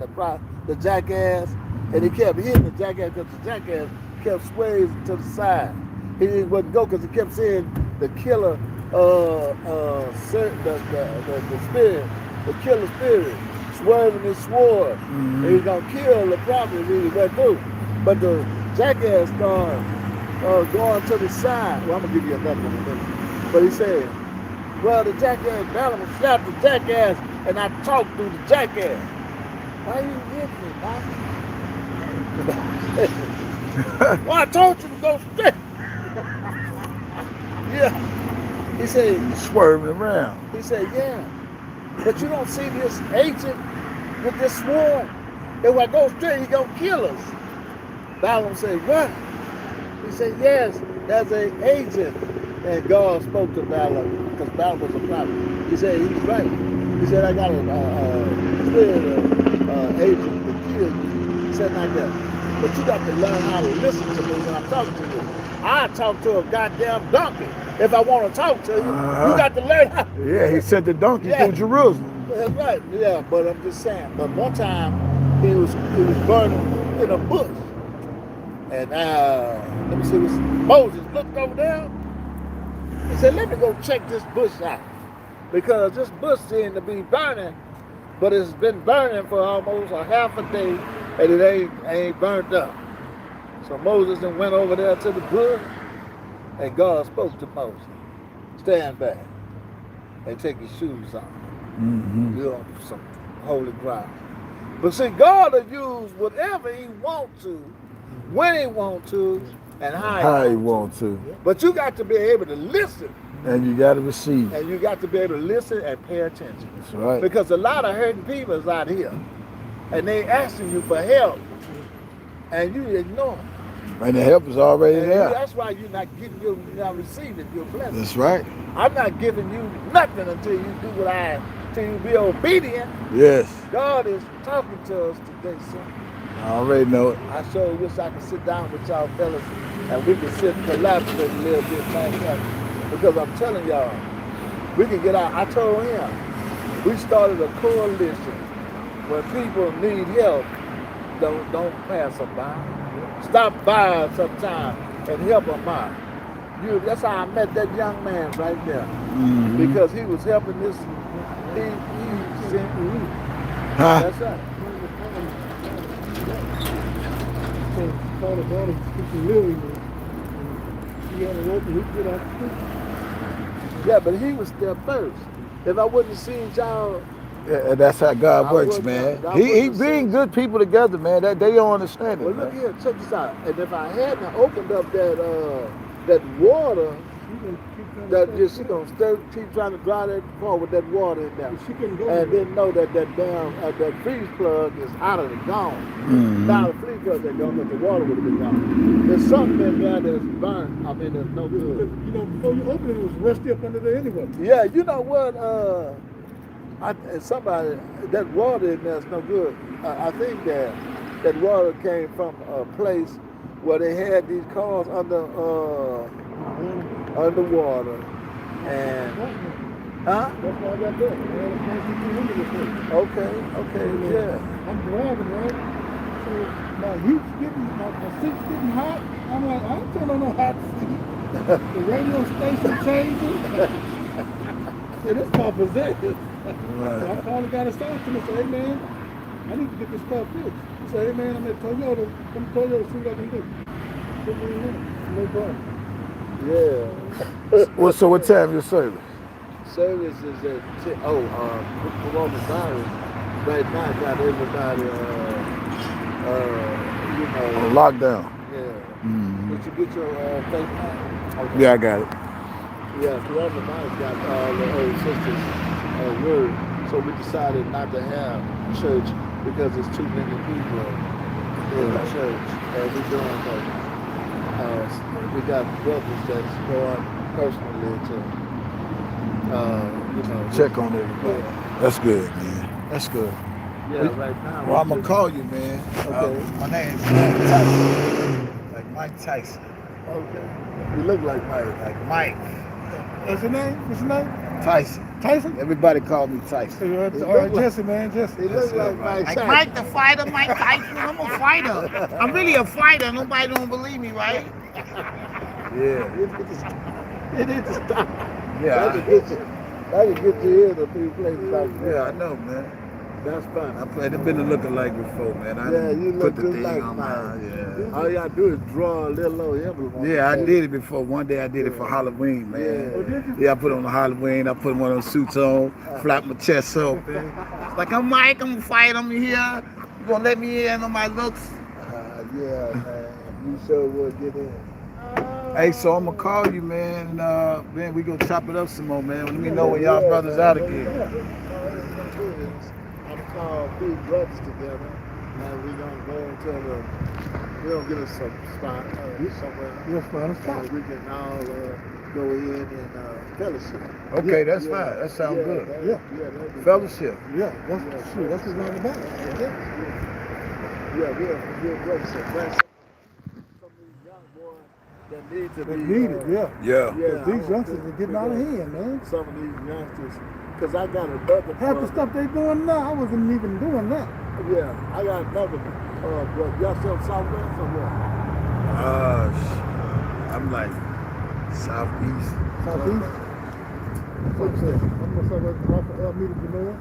the jackass, and he kept hitting the jackass because the jackass kept swaying to the side. He didn't want to go because he kept saying the killer, the spirit, the killer spirit, swerving his sword. Mm-hmm. And he's gonna kill the prophet if he went through. But the jackass started going to the side. Well, I'm gonna give you another one in a minute. But he said, well, the jackass Balaam slapped the jackass, and I talked through the jackass. Why you hitting me, man? Well, I told you to go straight. Yeah. He said, swerving around. He said, yeah. But you don't see this agent with this sword. If I go straight, he's going to kill us. Balaam said, what? He said, yes, there's an agent. And God spoke to Balaam because Balaam was a prophet. He said, he's right. He said, I got a spirit of agent to kill you. He said like that. But you got to learn how to listen to me when I'm talking to you. I talk to a goddamn donkey. If I want to talk to you, you got to learn how. Yeah, he sent the donkey through Jerusalem. That's right. Yeah, but I'm just saying. But one time he was burning in a bush, and let me see this. Moses looked over there. He said, "Let me go check this bush out, because this bush seemed to be burning, but it's been burning for almost a half a day, and it ain't burnt up." So Moses then went over there to the bush, and God spoke to Moses. Stand back and take your shoes off. Mm-hmm. You're on some holy ground. But see, God will use whatever he wants to, when he wants to, and how he wants to. But you got to be able to listen. And you got to receive. And you got to be able to listen and pay attention. That's right. Because a lot of hurting people is out here, and they asking you for help, and you ignore them. And the help is already there. That's why you're not receiving your blessing. That's right. I'm not giving you nothing until you do till you be obedient. Yes. God is talking to us today, son. I already know it. I sure wish I could sit down with y'all fellas and we could sit and collaborate a little bit, man. Because I'm telling y'all, we can get out. I told him, we started a coalition. When people need help, don't pass them by. Stop by sometime and help them out. That's how I met that young man right there. Mm-hmm. Because he was helping this. That's right. Yeah, but he was there first. If I wouldn't have seen y'all. Yeah, that's how God works, man. He bring good people together, man. That they don't understand it. Well, look here, check this out. And if I hadn't opened up that water She gonna keep trying to dry that car with that water in there. She couldn't go And didn't know that that freeze plug is hotter than gone. Now the freeze plug that gone, but the water would have been gone. There's something in there that's burnt. I mean, there's no good. You know, before you open it, it was rusty up under there anyway. Yeah, you know what? Somebody, that water in there is no good. I think that water came from a place where they had these cars underwater. And, huh? That's why I got that. Okay, yeah. I'm driving, right? So my seat's getting hot. I'm like, I ain't turning on no hot seat. The radio station changing. Yeah, this car possessed. So I called the guy that sold to me and said, hey man, I need to get this car fixed. He said, hey man, I'm at Toyota. Come to Toyota, see what I can do. No problem. Yeah. Well, so what time your service? Service is at coronavirus. Right now, got everybody, On lockdown. Yeah. Did you get your face mask? Okay. Yeah, I got it. Yeah, coronavirus got all the old sisters word. So we decided not to have church because there's too many people in the church. And we're doing we got brothers that's going personally to, check on everybody. That's good, man. That's good. Yeah, right now. Well, I'm gonna call you, man. Okay. My name's Mike Tyson. Like Mike Tyson. Okay. You look like Mike. Like Mike What's your name? Tyson. Tyson? Everybody call me Tyson. All right, Jesse, man, Jesse. He looks like Mike Like Tyson. Mike the fighter, Mike Tyson. I'm a fighter. I'm really a fighter. Nobody don't believe me, right? Yeah. You need to stop. Yeah. That can get you in a few places like that. Yeah, I know, man. That's fine. I've been looking like before, man. I Yeah, you put look the just thing like on Mike. yeah. All you gotta do is draw a little old emblem on Yeah, I it. did it before. One day I did it for Halloween, man. Yeah. Oh, did you? Yeah, I put on the Halloween. I put one of those suits on, flap my chest open. Like I'm Mike. I'm a fighter. I'm here. You gonna let me in on my looks? Yeah, man. You sure would get in. Hey, so I'm gonna call you, man. Man, we gonna chop it up some more, man. Let me know when y'all brothers out again. I'm called three brothers together, and we're gonna go into we're gonna get us some spot somewhere. Yes, fine. So we can all go in and fellowship. Okay, that's fine. That sounds good. Yeah. That'd be Fellowship. Yeah, that's what it's all about. Yeah, we're brothers. So that's some of these young boys that need to They be need it, yeah. Yeah. Yeah, These youngsters are getting out of hand, man. some of these youngsters, because I got another Half the brother. stuff they doing now, I wasn't even doing that. Yeah, I got another brother. Y'all still somewhere? I'm like southeast. Southeast. I'm gonna start right off of Alameda, Genoa.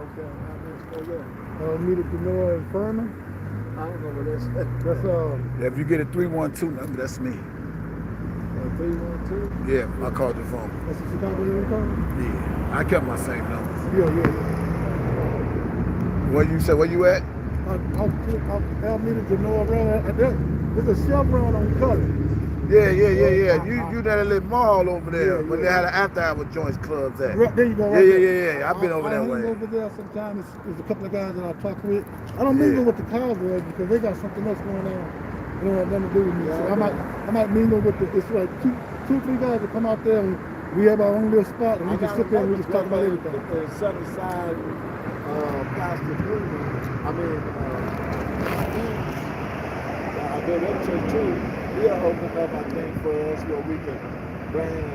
Okay, how many still there? Alameda, Genoa, and Furman. I don't know what that's. That's Yeah, if you get a 312 number, that's me. 312? Yeah, I called your phone. that's the Chicago area code? Yeah, I kept my same number. Yeah. What you said? Where you at? Alameda, Genoa, around there's a Chevron on Cullen. Yeah. You that little mall over there, but they had an after-hour joints clubs at. Right, there you go. Right there. Yeah. I've been over that I way. over there sometimes. There's a couple of guys that I talk with. I don't mingle with the cowboys because they got something else going on. They don't have nothing to do with me. So I might mingle with it's like two, three guys that come out there and we have our own little spot and we just sit there and we just talk about everything. Sunnyside, Pastor Newman. I've been up church too. He'll open up, I think, for us where we can bring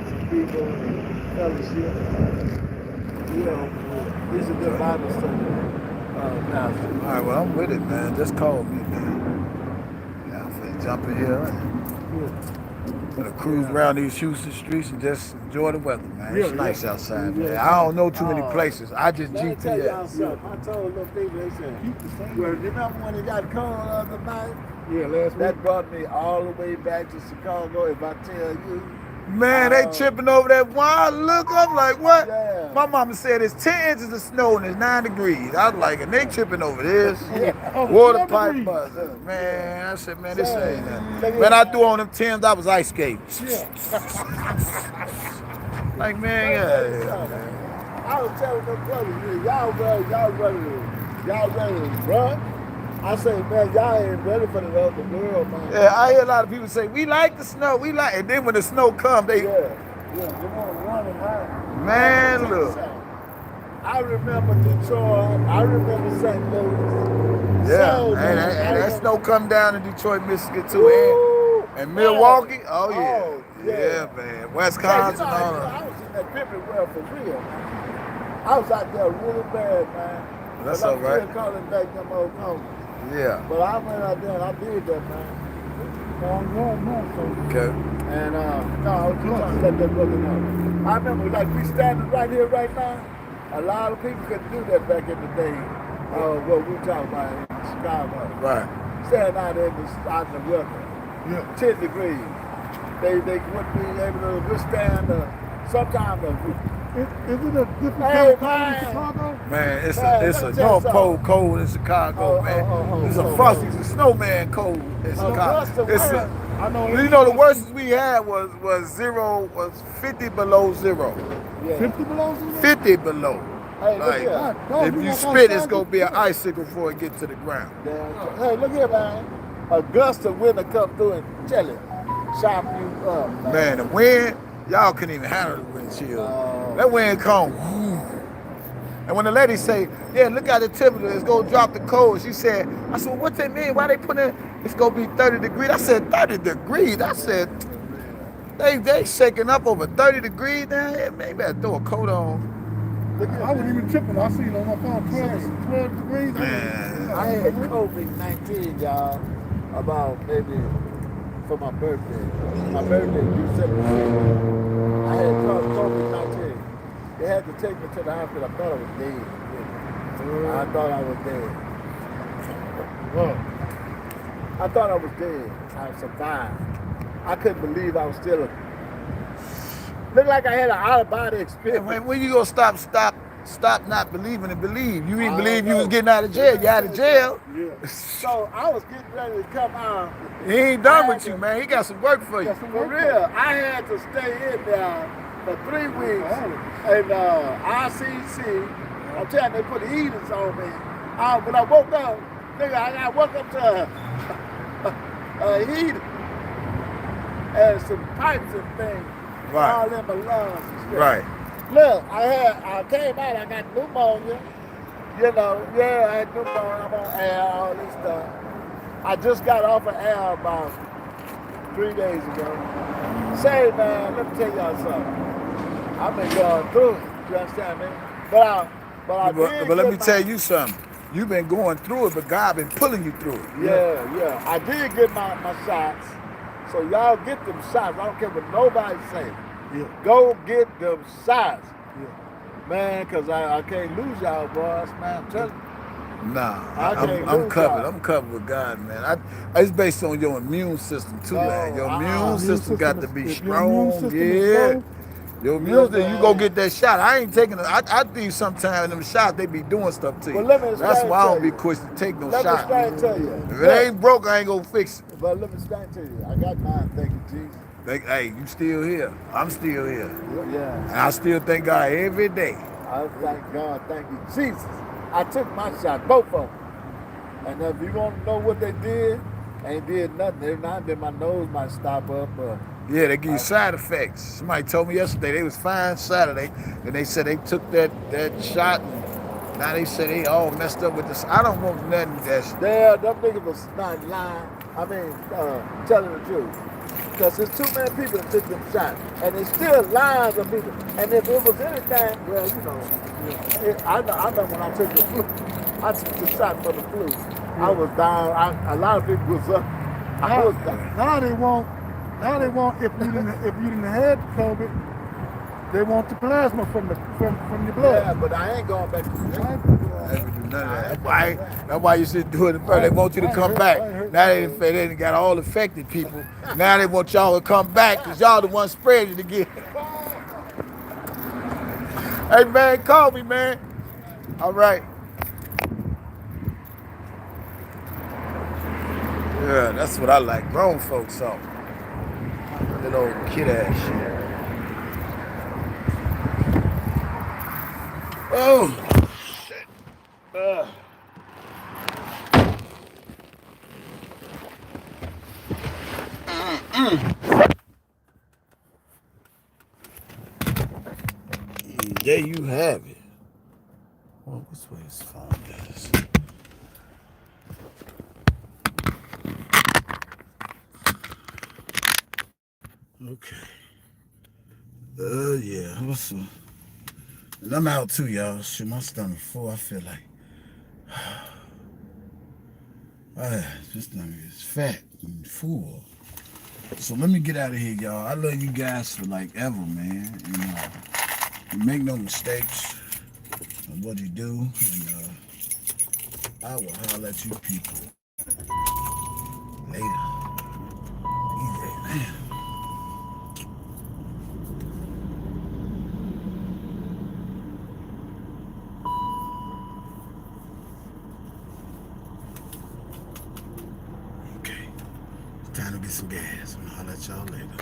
some people and fellowship. He's a good Bible study pastor. All right, well, I'm with it, man. Just call me, man. Yeah, I'm finna jump in here and gonna cruise around these Houston streets and just enjoy the weather, man. It's nice outside, man. I don't know too many places. I just Let me tell y'all GPS. something. I told little people, they said, well, remember when it got cold the other night? Yeah, last week. That brought me all the way back to Chicago. If I tell you, Man, they tripping over that wire. Look, I'm like, what? Yeah. My mama said it's 10 inches of snow and it's 9 degrees. I was like, and they tripping over this. Water 10 pipe degrees. buzzing. Man, I said, man, this ain't nothing. Look at Man, I that. threw on them Timbs, I was ice skating. Yeah. Like, man, yeah. I was telling them brothers, y'all ready to run? I say, man, y'all ain't ready for the other world, man. Yeah, I hear a lot of people say, we like the snow, we like, and then when the snow comes, they, Yeah, they want to run and hide. man, look. I remember Detroit. I remember St. Louis. Yeah, So, and man, that snow come down in Detroit, Michigan too, Woo! and Milwaukee. Oh yeah, Oh, yeah, yeah. man, Hey, Wisconsin, all that. I was in that pimping world for real, man. I was out there really bad, man. That's but all I'm right. still calling back them old numbers. Yeah. But I went out there and I did that, man. Okay. And no, I was just trying to let that brother know. I remember, like, we standing right here, right now. A lot of people couldn't do that back in the day. What we talking about in Chicago. Right. Standing out there out in the weather. Yeah. 10 degrees. They wouldn't be able to withstand sometimes. Is it a different Hey, kind of cold in man. Chicago? Man, it's Man, a let me tell North you Pole cold in Chicago, man. It's a frosty, it's a snowman cold in Chicago. It's I know. you know the worst we had was 50 below zero. Yeah. 50 below zero? 50 below. Hey, look Like, here. Dog, if you you walk spit, it's outside, gonna be an you- icicle before it get to the ground. Yeah. Hey, look here, man. A gust of wind will come through and chill it. Chop you up. Man, the wind, y'all couldn't even handle the wind chill. Oh. That wind come. And when the lady say, yeah, look at the temperature, it's gonna drop the cold. She said, I said, well, what that mean? Why they put in, it's gonna be 30 degrees? I said, 30 degrees? I said, they shaking up over 30 degrees down here. Man, you better throw a coat on. I wasn't even tripping. I seen on my phone 12 degrees. Man. I had COVID-19, y'all, about maybe for my birthday. My birthday, December 6th. I had COVID-19. They had to take me to the hospital. I thought I was dead. I thought I was dead. I thought I was dead. I survived. I couldn't believe I was still looked like I had an out-of-body experience. When you gonna stop not believing and believe? You didn't I believe don't you was know. getting out of jail. You out of jail. Yeah. So I was getting ready to come out. He ain't done with you, man. He got some work for you. For real, I had to stay in there for 3 weeks. And ICC, I'm telling you, they put heaters on me. When I woke up, nigga, I woke up to a heater and some pipes and things. Right. All in my lungs and stuff. Right. Look, I came out, I got pneumonia. You know, yeah, I had pneumonia, I'm on air, all this stuff. I just got off of air about 3 days ago. Say, man, let me tell y'all something. I've been going through it, you understand me? But let me tell you something. You've been going through it, but God been pulling you through it. Yeah. I did get my shots. So y'all get them shots. I don't care what nobody say. Yeah. Go get them shots. Yeah. Man, because I can't lose y'all, boys, man. I'm telling you. Nah, I can't I'm lose covered. y'all. I'm covered with God, man. It's based on your immune system too, man. Your immune system got to be strong. Yeah. Your immune system, you go get that shot. I ain't taking it. I think sometimes in them shots they be doing stuff to you. Well, let me That's why I don't explain be to quick to take no Let me shot. explain to you. If it ain't broke, I ain't gonna fix it. But let me explain to you. I got mine, thank you, Jesus. Hey, you still here. I'm still here. Yeah. And I still thank God every day. I thank God, thank you, Jesus. I took my shot, both of them. And if you want to know what they did, ain't did nothing. Every now and then my nose might stop up. Yeah, they give you side effects. Somebody told me yesterday they was fine Saturday, and they said they took that shot, and now they said they all messed up with this. I don't want nothing that's. Them niggas was not lying. I mean, telling the truth. Because there's too many people that took them shots. And there's still lines of people. And if it was anything, well, you know, I know when I took the flu, I took the shot for the flu. I was down. A lot of people was up. I was down. Now they want if you didn't have COVID, They want the plasma from your blood. Yeah, but I ain't going back to the I ain't gonna do all I ain't that. gonna do none of that. That's why you should do it first. They want you to come back. Now they done got all affected people. Now they want y'all to come back because y'all the ones spreading it again. Hey man, call me, man. All right. Yeah, that's what I like. Grown folks talk. That old kid ass shit. Oh, shit. There you have it. Well, which way his phone is? Okay. Yeah. What's up? And I'm out too, y'all. Shit, my stomach full. I feel like, this stomach is fat and full. So let me get out of here, y'all. I love you guys for like ever, man. And you make no mistakes on what you do. And I will holler at you people later. Easy, man. Okay. Time to get some gas. I'm gonna holler at y'all later.